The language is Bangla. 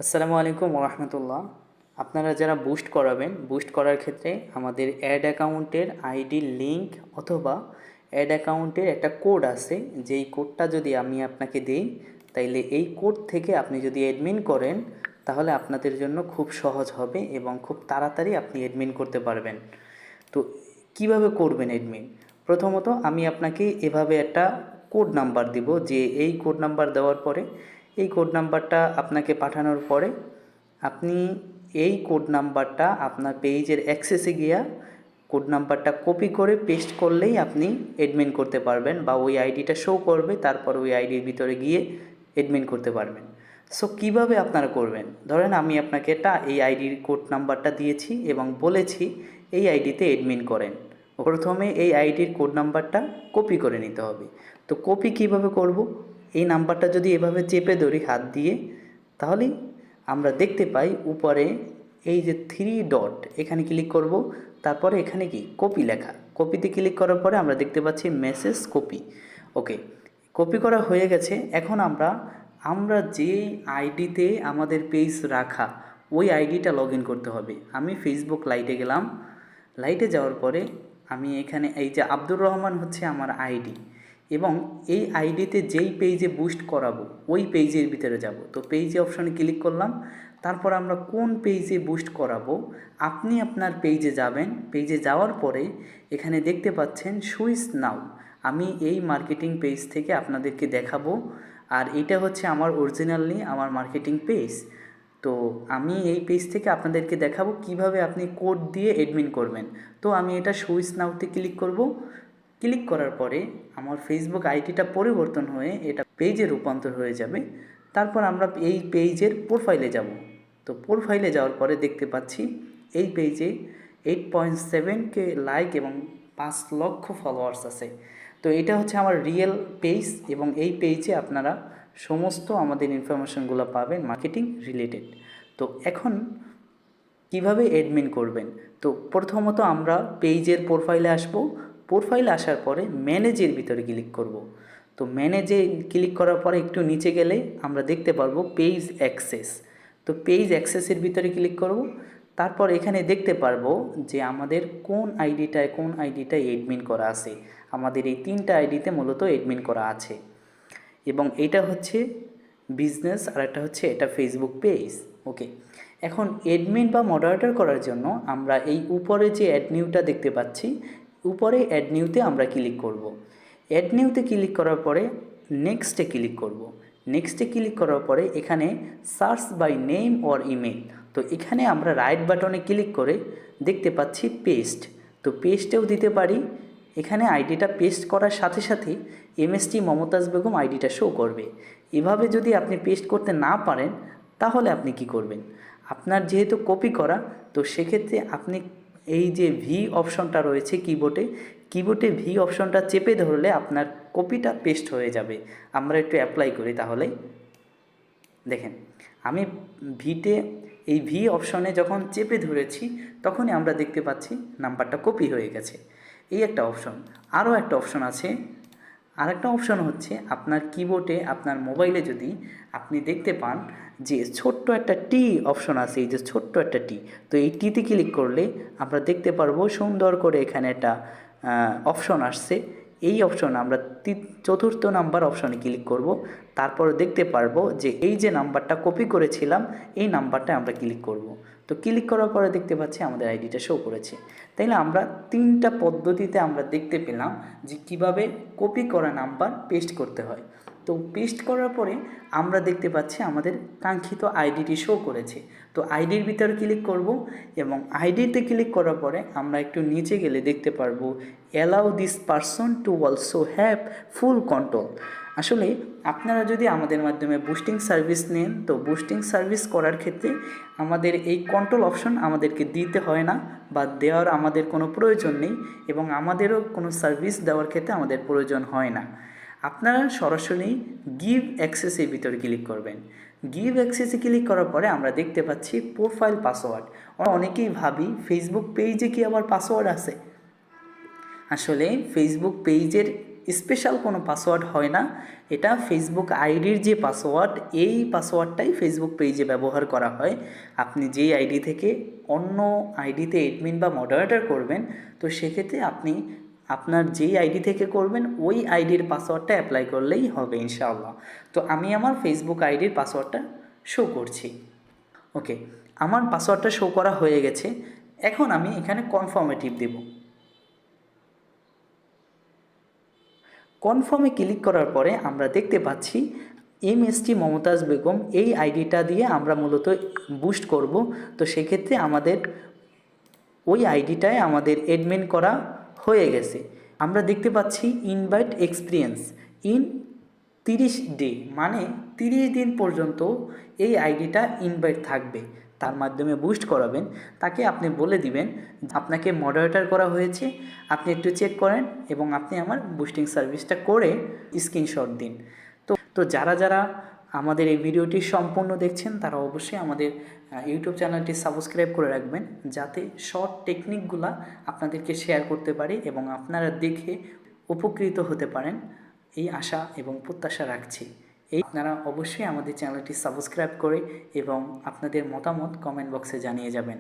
আসসালামু আলাইকুম ওরহমতুল্লাহ। আপনারা যারা বুস্ট করাবেন, বুস্ট করার ক্ষেত্রে আমাদের অ্যাড অ্যাকাউন্টের আইডি লিঙ্ক অথবা অ্যাড অ্যাকাউন্টের একটা কোড আছে, যেই কোডটা যদি আমি আপনাকে দিই, তাইলে এই কোড থেকে আপনি যদি অ্যাডমিন করেন তাহলে আপনাদের জন্য খুব সহজ হবে এবং খুব তাড়াতাড়ি আপনি অ্যাডমিন করতে পারবেন। তো কিভাবে করবেন অ্যাডমিন? প্রথমত আমি আপনাকে এভাবে একটা কোড নাম্বার দিব, যে এই কোড নাম্বার দেওয়ার পরে এই কোড নাম্বারটা আপনাকে পাঠানোর পরে আপনি এই কোড নাম্বারটা আপনার পেজের অ্যাক্সেসে গিয়া কোড নাম্বারটা কপি করে পেস্ট করলেই আপনি অ্যাডমিন করতে পারবেন, বা ওই আইডিটা শো করবে, তারপর ওই আইডির ভিতরে গিয়ে অ্যাডমিন করতে পারবেন। সো কীভাবে আপনারা করবেন? ধরেন আমি আপনাকে এই আইডির কোড নাম্বারটা দিয়েছি এবং বলেছি এই আইডিতে অ্যাডমিন করেন। প্রথমে এই আইডির কোড নাম্বারটা কপি করে নিতে হবে। তো কপি কিভাবে করব? এই নাম্বারটা যদি এভাবে চেপে ধরি হাত দিয়ে, তাহলেই আমরা দেখতে পাই উপরে এই যে 3 ডট, এখানে ক্লিক করব। তারপরে এখানে কি কপি লেখা, কপিতে ক্লিক করার পরে আমরা দেখতে পাচ্ছি মেসেজ কপি। ওকে, কপি করা হয়ে গেছে। এখন আমরা যেই আইডিতে আমাদের পেজ রাখা ওই আইডিটা লগ ইন করতে হবে। আমি ফেসবুক লাইটে গেলাম। লাইটে যাওয়ার পরে আমি এখানে এই যে আব্দুর রহমান হচ্ছে আমার আইডি, এবং এই আইডিতে যেই পেজে বুস্ট করাবো ওই পেজের ভিতরে যাব। তো পেজে অপশানে ক্লিক করলাম। তারপর আমরা কোন পেজে বুস্ট করাবো, আপনি আপনার পেজে যাবেন। পেজে যাওয়ার পরে এখানে দেখতে পাচ্ছেন সুইচ নাও। আমি এই মার্কেটিং পেজ থেকে আপনাদেরকে দেখাবো, আর এটা হচ্ছে আমার অরিজিনালি আমার মার্কেটিং পেজ। তো আমি এই পেজ থেকে আপনাদেরকে দেখাবো কিভাবে আপনি কোড দিয়ে অ্যাডমিন করবেন। তো আমি এটা সুইচ নাওতে ক্লিক করব। ক্লিক করার পরে আমার ফেসবুক আইডিটা পরিবর্তন হয়ে এটা পেজে রূপান্তর হয়ে যাবে। তারপর আমরা এই পেজের প্রোফাইলে যাব। তো প্রোফাইলে যাওয়ার পরে দেখতে পাচ্ছি এই পেজে 8.7K লাইক এবং 5 লক্ষ ফলোয়ার্স আছে। তো এটা হচ্ছে আমার রিয়েল পেজ, এবং এই পেজে আপনারা সমস্ত আমাদের ইনফরমেশনগুলো পাবেন মার্কেটিং রিলেটেড। তো এখন কিভাবে অ্যাডমিন করবেন? তো প্রথমত আমরা পেজের প্রোফাইলে আসব। প্রোফাইলে আসার পরে ম্যানেজের ভিতরে ক্লিক করব। তো ম্যানেজে ক্লিক করার পরে একটু নিচে গেলে আমরা দেখতে পারবো পেজ অ্যাক্সেস। তো পেজ অ্যাক্সেসের ভিতরে ক্লিক করব। তারপর এখানে দেখতে পারবো যে আমাদের কোন আইডিটায় অ্যাডমিন করা আছে। আমাদের এই 3টা আইডিতে মূলত অ্যাডমিন করা আছে, এবং এটা হচ্ছে বিজনেস, আর একটা হচ্ছে এটা ফেসবুক পেজ। ওকে, এখন অ্যাডমিন বা মডারেটর করার জন্য আমরা এই উপরে যে অ্যাড নিউটা দেখতে পাচ্ছি, উপরে অ্যাড নিউতে আমরা ক্লিক করব। অ্যাড নিউতে ক্লিক করার পরে নেক্সটে ক্লিক করব। নেক্সটে ক্লিক করার পরে এখানে search by name or email, তো এখানে আমরা রাইট বাটনে ক্লিক করে দেখতে পাচ্ছি পেস্ট। তো পেস্টেও দিতে পারি। এখানে আইডিটা পেস্ট করার সাথে সাথে এমএসটি মমতাজ বেগম আইডিটা শো করবে। এভাবে যদি আপনি পেস্ট করতে না পারেন তাহলে আপনি কি করবেন? আপনার যেহেতু কপি করা, তো সেক্ষেত্রে আপনি এই যে ভি অপশনটা রয়েছে কিবোর্ডে ভি অপশনটা চেপে ধরলে আপনার কপিটা পেস্ট হয়ে যাবে। আমরা একটু অ্যাপ্লাই করি তাহলে। দেখেন, আমি এই ভি অপশনে যখন চেপে ধরেছি তখনই আমরা দেখতে পাচ্ছি নাম্বারটা কপি হয়ে গেছে। এই একটা অপশন। আরও একটা অপশন আছে। আরেকটা অপশন হচ্ছে আপনার কিবোর্ডে, আপনার মোবাইলে যদি আপনি দেখতে পান যে ছোট্ট একটা টি অপশন আছে, এই যে ছোট্ট একটা টি, তো এই টিতে ক্লিক করলে আমরা দেখতে পারবো সুন্দর করে এখানে একটা অপশন আসছে। এই অপশন আমরা চতুর্থ নাম্বার অপশনে ক্লিক করব। তারপর দেখতে পারবো যে এই যে নাম্বারটা কপি করেছিলাম এই নাম্বারটা আমরা ক্লিক করব। তো ক্লিক করার পরে দেখতে পাচ্ছি আমাদের আইডিটা শো করেছে। তাইলে আমরা 3টা পদ্ধতিতে আমরা দেখতে পেলাম যে কিভাবে কপি করা নাম্বার পেস্ট করতে হয়। তো পেস্ট করার পরে আমরা দেখতে পাচ্ছি আমাদের কাঙ্ক্ষিত আইডিটি শো করেছে। তো আইডির ভিতরে ক্লিক করব, এবং আইডিতে ক্লিক করার পরে আমরা একটু নিচে গেলে দেখতে পারবো allow this person to also have full control. আসলে আপনারা যদি আমাদের মাধ্যমে বুস্টিং সার্ভিস নেন, তো বুস্টিং সার্ভিস করার ক্ষেত্রে আমাদের এই কন্ট্রোল অপশন আমাদেরকে দিতে হয় না, বা দেওয়ার আমাদের কোনো প্রয়োজন নেই, এবং আমাদেরও কোনো সার্ভিস দেওয়ার ক্ষেত্রে আমাদের প্রয়োজন হয় না। আপনারা সরাসরি গিভ অ্যাক্সেসের ভিতরে ক্লিক করবেন। গিভ অ্যাক্সেসে ক্লিক করার পরে আমরা দেখতে পাচ্ছি প্রোফাইল পাসওয়ার্ড। অনেকেই ভাবি ফেসবুক পেজে কি আবার পাসওয়ার্ড আছে। আসলে ফেসবুক পেজের স্পেশাল কোনো পাসওয়ার্ড হয় না, এটা ফেসবুক আইডির যে পাসওয়ার্ড, এই পাসওয়ার্ডটাই ফেসবুক পেজে ব্যবহার করা হয়। আপনি যেই আইডি থেকে অন্য আইডিতে এডমিন বা মডারেটর করবেন, তো সেক্ষেত্রে আপনি আপনার যেই আইডি থেকে করবেন ওই আইডির পাসওয়ার্ডটা অ্যাপ্লাই করলেই হবে ইনশাআল্লাহ। তো আমি আমার ফেসবুক আইডির পাসওয়ার্ডটা শো করছি। ওকে, আমার পাসওয়ার্ডটা শো করা হয়ে গেছে। এখন আমি এখানে কনফার্মে টিপ দেব। কনফার্মে ক্লিক করার পরে আমরা দেখতে পাচ্ছি MST মমতাজ বেগম, এই আইডিটা দিয়ে আমরা মূলত বুস্ট করব। তো সেক্ষেত্রে আমাদের ওই আইডিটায় আমাদের অ্যাডমিন করা হয়ে গেছে। আমরা দেখতে পাচ্ছি ইনভাইট এক্সপিরিয়েন্স ইন 30 ডে, মানে 30 দিন পর্যন্ত এই আইডিটা ইনভাইট থাকবে। তার মাধ্যমে বুস্ট করাবেন, তাকে আপনি বলে দিবেন আপনাকে মডারেটর করা হয়েছে, আপনি একটু চেক করেন এবং আপনি আমার বুস্টিং সার্ভিসটা করে স্ক্রিনশট দিন। তো যারা যারা আমাদের এই ভিডিওটি সম্পূর্ণ দেখছেন তারা অবশ্যই আমাদের ইউটিউব চ্যানেলটি সাবস্ক্রাইব করে রাখবেন, যাতে শর্ট টেকনিকগুলা আপনাদেরকে শেয়ার করতে পারি এবং আপনারা দেখে উপকৃত হতে পারেন, এই আশা এবং প্রত্যাশা রাখছি। আপনারা অবশ্যই আমাদের চ্যানেলটি সাবস্ক্রাইব করে এবং আপনাদের মতামত কমেন্ট বক্সে জানিয়ে যাবেন।